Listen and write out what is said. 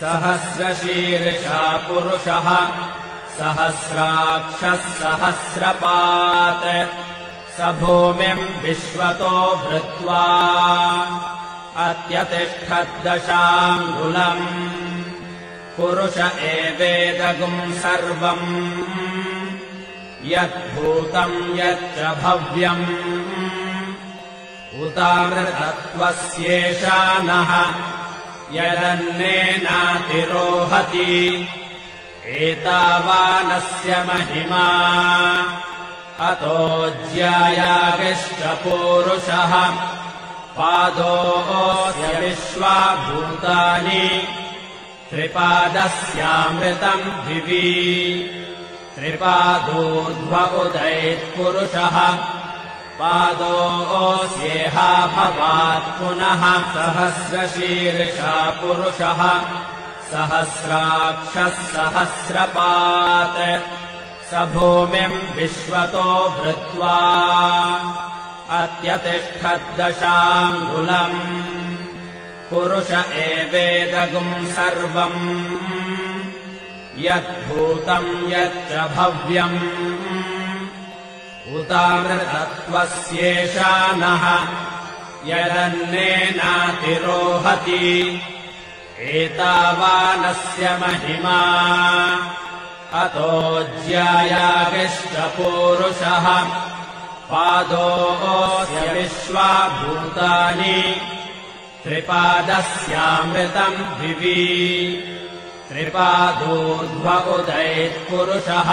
सहस्रशीर्षा पुरुषः सहस्राक्षः सहस्रपात् स भूमिम् विश्वतो भृत्वा अत्यतिष्ठद्दशाङ्गुलम् पुरुष एवेदगुम् सर्वम् यद्भूतम् यच्च भव्यम् उतामृतत्वस्येषा नः यदन्नेनातिरोहति एतावानस्य महिमा अतो ज्यायागिश्च पूरुषः पादोऽस्य विश्वा भूतानि त्रिपादस्यामृतम् दिवि त्रिपादोऽध्व उदैत्पुरुषः पादोऽस्येहा भवात् पुनः सहस्रशीर्षा पुरुषः सहस्राक्षः सहस्रपात् स भूमिम् विश्वतो भृत्वा अत्यतिष्ठद्दशाङ्गुलम् पुरुष एवेदगुम् सर्वम् यद्भूतम् यच्च भव्यम् उतामृतत्वस्येषा नः यदन्नेनातिरोहति एतावानस्य महिमा अतो ज्यायागिश्च पूरुषः पादोऽस्य विश्वा भूतानि त्रिपादस्यामृतम् दिवि त्रिपादोऽध्व उदैत्पुरुषः